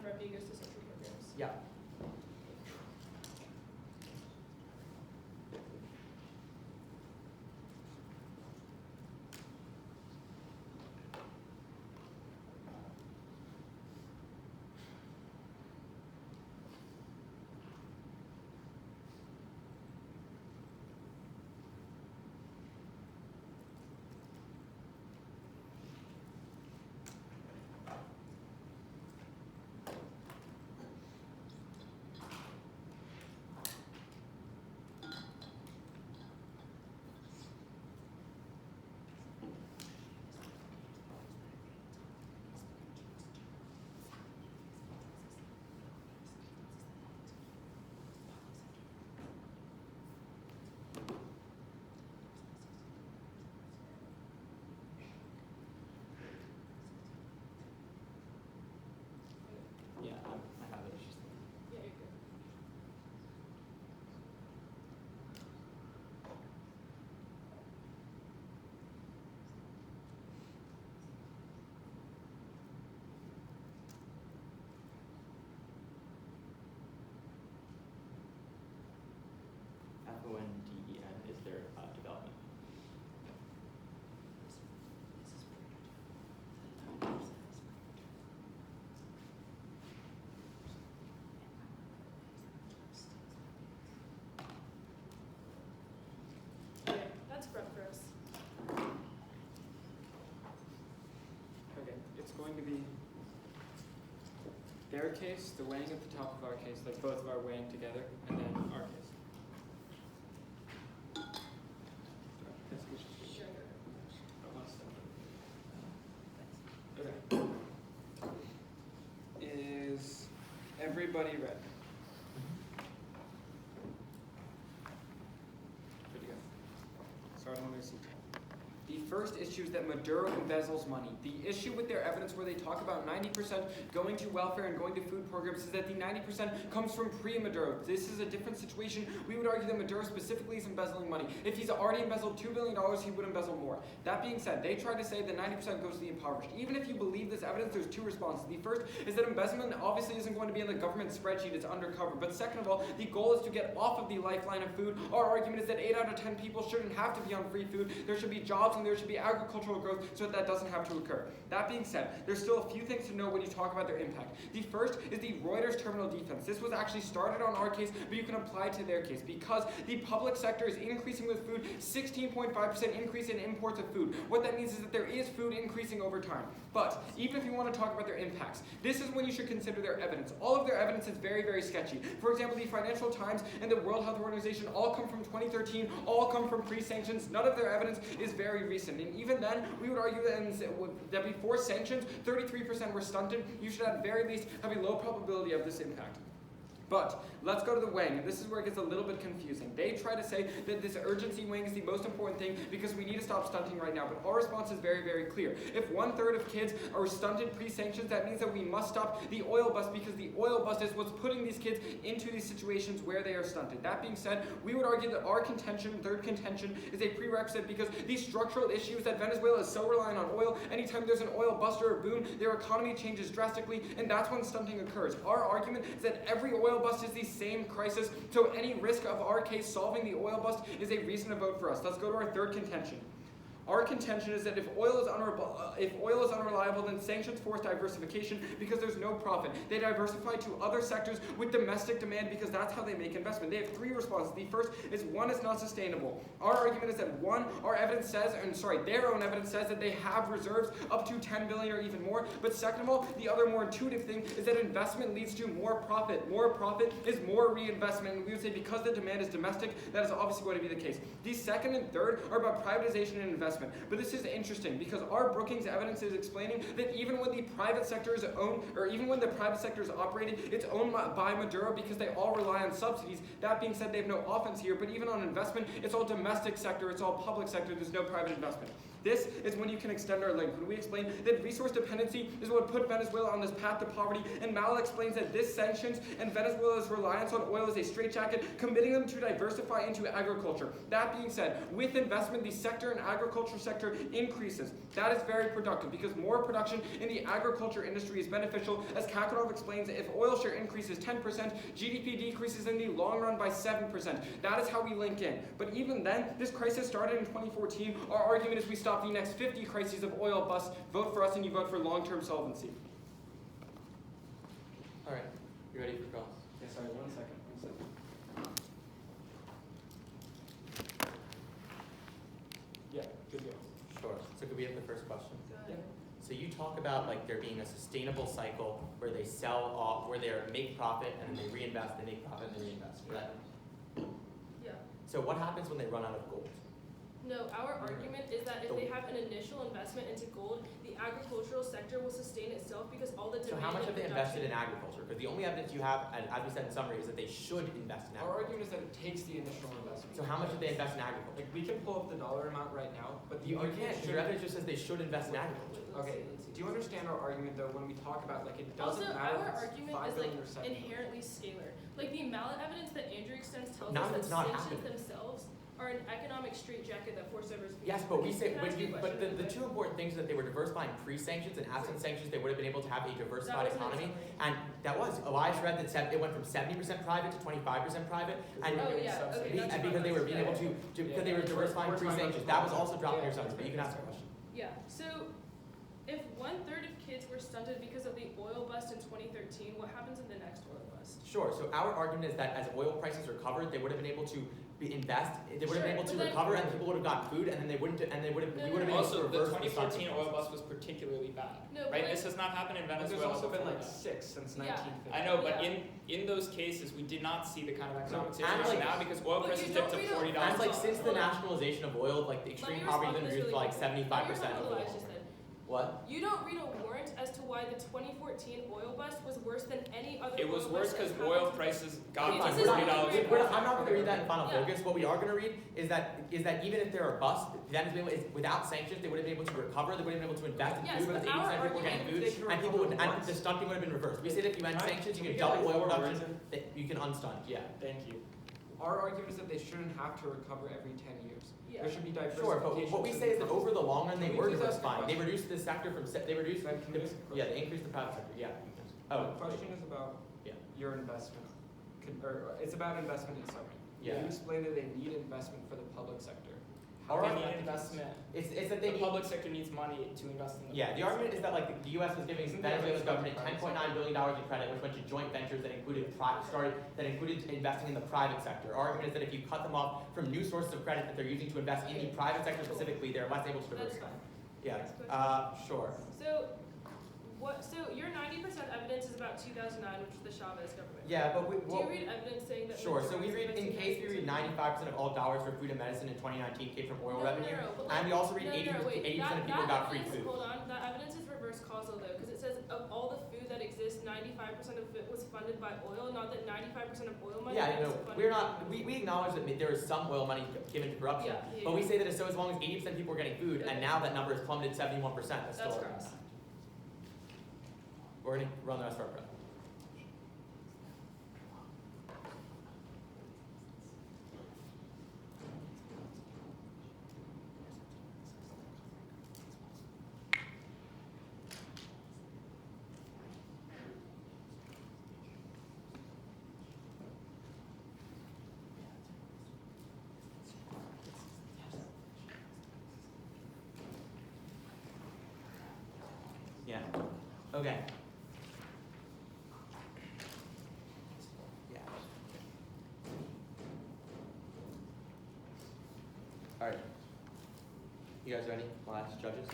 revenue goes to social programs. Yeah. Yeah, I have it. It's just Yeah, you're good. FONDEN is their development. Okay, that's rough for us. Okay, it's going to be their case, the weighing at the top of our case, like both of our weighing together, and then our case. Okay. Is everybody ready? Good to go. Starting on their seat. The first issue is that Maduro embezzles money. The issue with their evidence where they talk about 90% going to welfare and going to food programs is that the 90% comes from pre-Maduro. This is a different situation. We would argue that Maduro specifically is embezzling money. If he's already embezzled $2 billion, he would embezzle more. That being said, they try to say that 90% goes to the impoverished. Even if you believe this evidence, there's two responses. The first is that embezzlement obviously isn't going to be in the government spreadsheet, it's undercover. But second of all, the goal is to get off of the lifeline of food. Our argument is that 8 out of 10 people shouldn't have to be on free food. There should be jobs and there should be agricultural growth so that that doesn't have to occur. That being said, there's still a few things to know when you talk about their impact. The first is the Reuters terminal defense. This was actually started on our case, but you can apply it to their case because the public sector is increasing with food, 16.5% increase in imports of food. What that means is that there is food increasing over time. But even if you want to talk about their impacts, this is when you should consider their evidence. All of their evidence is very, very sketchy. For example, the Financial Times and the World Health Organization all come from 2013, all come from pre-sanctions. None of their evidence is very recent. And even then, we would argue that before sanctions, 33% were stunted. You should at very least have a low probability of this impact. But let's go to the weighing, and this is where it gets a little bit confusing. They try to say that this urgency weighing is the most important thing because we need to stop stunting right now, but our response is very, very clear. If 1/3 of kids are stunted pre-sanctions, that means that we must stop the oil bust because the oil bust is what's putting these kids into these situations where they are stunted. That being said, we would argue that our contention, third contention, is a prerequisite because these structural issues that Venezuela is so reliant on oil, anytime there's an oil bust or a boom, their economy changes drastically, and that's when stunting occurs. Our argument is that every oil bust is the same crisis, so any risk of our case solving the oil bust is a reason to vote for us. Let's go to our third contention. Our contention is that if oil is unreliable, then sanctions force diversification because there's no profit. They diversify to other sectors with domestic demand because that's how they make investment. They have three responses. The first is one is not sustainable. Our argument is that one, their own evidence says that they have reserves up to 10 billion or even more. But second of all, the other more intuitive thing is that investment leads to more profit. More profit is more reinvestment. And we would say because the demand is domestic, that is obviously going to be the case. The second and third are about privatization and investment. But this is interesting because our Brookings evidence is explaining that even when the private sector is owned, or even when the private sector is operated, it's owned by Maduro because they all rely on subsidies. That being said, they have no offense here, but even on investment, it's all domestic sector, it's all public sector, there's no private investment. This is when you can extend our link. When we explain that resource dependency is what put Venezuela on this path to poverty, and Mal explains that this sanctions and Venezuela's reliance on oil is a straitjacket, committing them to diversify into agriculture. That being said, with investment, the sector and agriculture sector increases. That is very productive because more production in the agriculture industry is beneficial. As Kakarov explains, if oil share increases 10%, GDP decreases in the long run by 7%. That is how we link in. But even then, this crisis started in 2014. Our argument is we stop the next 50 crises of oil busts. Vote for us and you vote for long-term solvency. All right, you ready for cross? Yeah, sorry, one second. Yeah, good deal. Sure. So could we have the first question? Yeah. So you talk about like there being a sustainable cycle where they sell off, where they make profit and then they reinvest, they make profit and they reinvest. Right? Yeah. So what happens when they run out of gold? No, our argument is that if they have an initial investment into gold, the agricultural sector will sustain itself because all the So demand how much and have they invested in production- agriculture? Because the only evidence you have, and as we said in summary, is that they should invest in Our agriculture. argument is that it takes the initial investment. So how much did they invest in agriculture? Like, we can pull up the dollar amount right now, but the You argument can't, because should... your evidence just says they should invest in agriculture. Okay, do you understand our argument though when we talk about like it doesn't Also, matter our if it's argument 5 is like billion or 7 billion. inherently scalar. Like the amount of evidence that Andrew extends tells Now us that's that not sanctions happening. themselves are an economic straitjacket that force diversification. Yes, but we say, Can I ask you a but question the real two quick? important things is that they were diversifying pre-sanctions, and absent sanctions, they would have been able to have a diversified That wasn't economy. summary. And that was, Elias read that it went from 70% private to 25% private, and Oh yeah, okay. and that's because they were being able to, Yeah. because they were diversifying We're talking pre-sanctions. about That was also dropped in your yeah, summary, but you can ask a question. Yeah, so if 1/3 of kids were stunted because of the oil bust in 2013, what happens in the next oil bust? Sure, so our argument is that as oil prices recovered, they would have been able to invest, they would have been Sure, able to but then- recover, and people would have gotten food, and then they wouldn't, and they would have, we would have been able to Also, the reverse the 2014 oil consequences. bust was particularly bad, No, right? but This has not happened in But Venezuela there's also been before like that. 6 since Yeah. 1950. I know, but Yeah. in those cases, we did not see the kind of economic And situation like- now because oil But prices you dipped don't to read a- $40. And like since the Hold on. nationalization of oil, like the extreme poverty Let me has been reduced to like respond to this really 75% quick. of Let me the respond to what Elias just said. What? You don't read a warrant as to why the 2014 oil bust was worse than any other It was oil worse bust because that's oil happened. prices got Okay, to this is $40. not very I'm not going to read that in Final Yeah. Focus. What we are going to read is that even if there are busts, Venezuela is without sanctions, they would have been able to recover. They would have been able to invest in Yes, food but because 80% of people were getting our food, argument- and people would, and the stunting would have been reversed. We say that if you end Can I- sanctions, you can can we get, double like, oil 4 production. words in? That you can unstunt. Yeah. Thank you. Our argument is that they shouldn't have to recover every 10 years. Yeah. There should be diversification. Sure, but what we say is that over the long run, they Can we were please ask a diversifying. They question? reduced the sector from they reduced Can we ask a yeah, question? they increased the private sector. Yeah. The Oh, question is about Yeah. your investment. It's about investment in summary. Yeah. You explained that they need investment for the public sector. All They right. need investment. It's that The they need. public sector needs money to invest in the Yeah, the argument is that like the U.S. was giving Isn't that Venezuela's like government private $10.9 billion in credit, which went to joint ventures that included investing in the private sector. Our argument is that if you cut them off from new sources of credit that they're using to invest in the private sector specifically, they're less able to That's diversify. fine. Yeah. Next question. Sure. So your 90% evidence is about 2009, which was the Chavez government. Yeah, but Do you read evidence saying that? sure. So we read in majority case we read of 95% of all dollars for food and medicine in 2019 came from oil revenue, but and we also read wait, 80% of people that got free evidence- food. Hold on, that evidence is reverse causal though, because it says of all the food that exists, 95% of it was funded by oil, not that 95% of oil money Yeah, was no, funded we're by not. oil. We acknowledge that there is some oil money given to corruption, Yeah, but we say that so as long as 80% of people are getting food, and now that number has plummeted 71%. That's That's still. gross. We're gonna run the rest of our prep. Yeah. Okay. Yeah. All right. You guys ready? Last judges.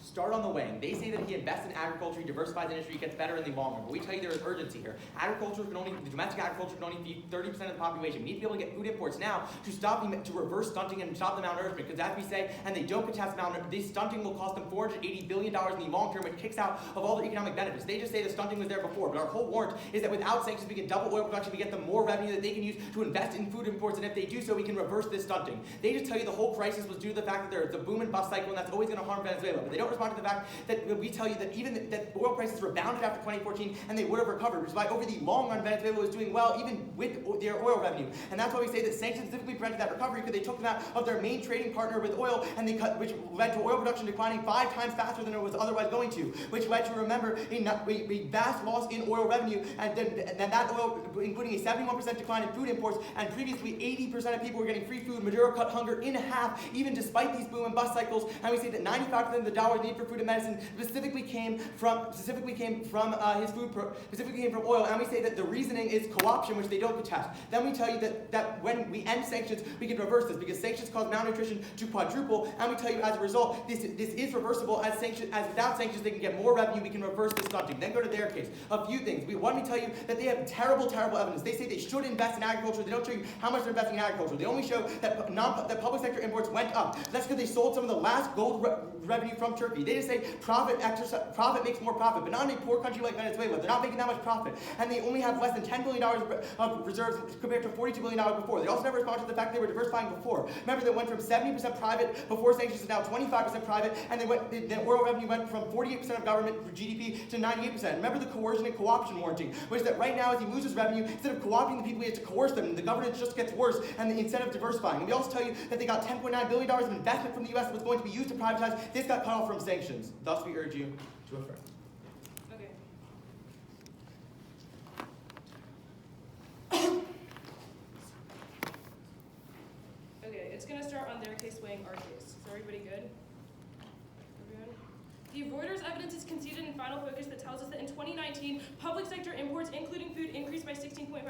start on the weighing. They say that he invests in agriculture, he diversifies the industry, it gets better in the long run. But we tell you there is urgency here. The domestic agriculture can only feed 30% of the population. We need to be able to get food imports now to reverse stunting and stop the malnourishment. Because as we say, and they don't contest malnourishment, this stunting will cost them $480 billion in the long term, which kicks out of all the economic benefits. They just say the stunting was there before, but our whole warrant is that without sanctions, we can double oil production, we get them more revenue that they can use to invest in food imports, and if they do so, we can reverse this stunting. They just tell you the whole crisis was due to the fact that there's a boom and bust cycle, and that's always going to harm Venezuela. But they don't respond to the fact that we tell you that even that oil prices rebounded after 2014, and they would have recovered, which is why over the long run, Venezuela was doing well, even with their oil revenue. And that's why we say that sanctions specifically prevented that recovery, because they took them out of their main trading partner with oil, and they cut, which led to oil production declining 5 times faster than it was otherwise going to, which led to, remember, a vast loss in oil revenue, and then that oil, including a 71% decline in food imports, and previously 80% of people were getting free food. Maduro cut hunger in half, even despite these boom and bust cycles, and we say that 95% of the dollars needed for food and medicine specifically came from oil, and we say that the reasoning is co-option, which they don't contest. Then we tell you that when we end sanctions, we can reverse this, because sanctions cause malnutrition to quadruple, and we tell you as a result, this is reversible as without sanctions they can get more revenue, we can reverse this stunting. Then go to their case. A few things. We tell you that they have terrible evidence. They say they should invest in agriculture. They don't show you how much they're investing in agriculture. They only show that public sector imports went up. That's because they sold some of the last gold revenue from Turkey. They just say profit makes more profit, but not in a poor country like Venezuela. They're not making that much profit, and they only have less than $10 billion of reserves compared to $42 billion before. They also never responded to the fact they were diversifying before. Remember, they went from 70% private before sanctions to now 25% private, and the oil revenue went from 48% of government GDP to 98%. Remember the coercion and co-option warranting, which is that right now as he loses revenue, instead of co-opting the people, he has to coerce them, and the governance just gets worse, and instead of diversifying. And we also tell you that they got $10.9 billion of investment from the U.S. that was going to be used to privatize. This got cut off from sanctions. Thus, we urge you to affirm. Okay, it's going to start on their case weighing our case. Is everybody good? Everyone? The Reuters evidence is conceded in final focus that tells us that in 2019, public sector imports, including food, increased by 16.5%.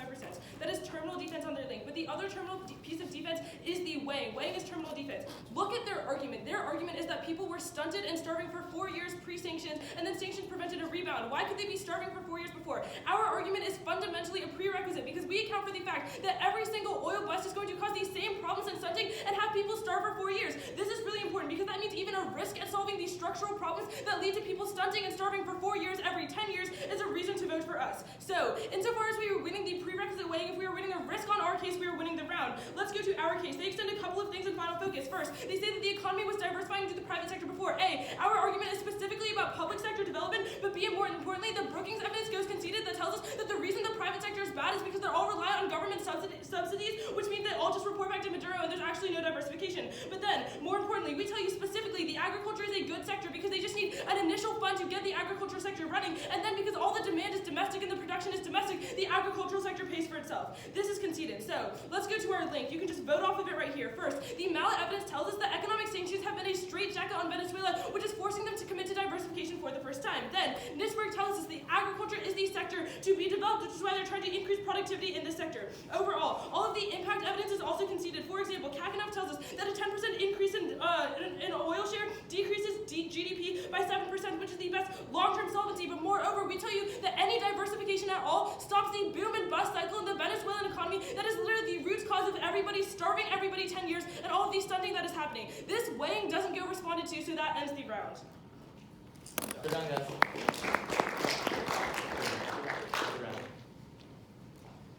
That is terminal defense on their link. But the other terminal piece of defense is the weighing. Weighing is terminal defense. Look at their argument. Their argument is that people were stunted and starving for 4 years pre-sanctions, and then sanctions prevented a rebound. Why could they be starving for 4 years before? Our argument is fundamentally a prerequisite, because we account for the fact that every single oil bust is going to cause these same problems in stunting and have people starve for 4 years. This is really important, because that means even a risk at solving these structural problems that lead to people stunting and starving for 4 years every 10 years is a reason to vote for us. So, insofar as we were winning the prerequisite weighing, if we were winning a risk on our case, we were winning the round. Let's go to our case. They extend a couple of things in final focus. First, they say that the economy was diversifying into the private sector before. A, our argument is specifically about public sector development, but B, more importantly, the Brookings evidence goes conceded that tells us that the reason the private sector is bad is because they're all reliant on government subsidies, which means they all just report back to Maduro and there's actually no diversification. But then, more importantly, we tell you specifically the agriculture is a good sector because they just need an initial fund to get the agricultural sector running, and then because all the demand is domestic and the production is domestic, the agricultural sector pays for itself. This is conceded. So, let's go to our link. You can just vote off of it right here. First, the Mallet evidence tells us that economic sanctions have been a straitjacket on Venezuela, which is forcing them to commit to diversification for the first time. Then, NISBERG tells us the agriculture is the sector to be developed, which is why they're trying to increase productivity in this sector. Overall, all of the impact evidence is also conceded. For example, Kakanoff tells us that a 10% increase in oil share decreases GDP by 7%, which is the best long-term solvency. But moreover, we tell you that any diversification at all stops the boom and bust cycle in the Venezuelan economy that is literally the root cause of everybody starving everybody 10 years and all of the stunting that is happening. This weighing doesn't get responded to, so that ends the round. We're done, guys.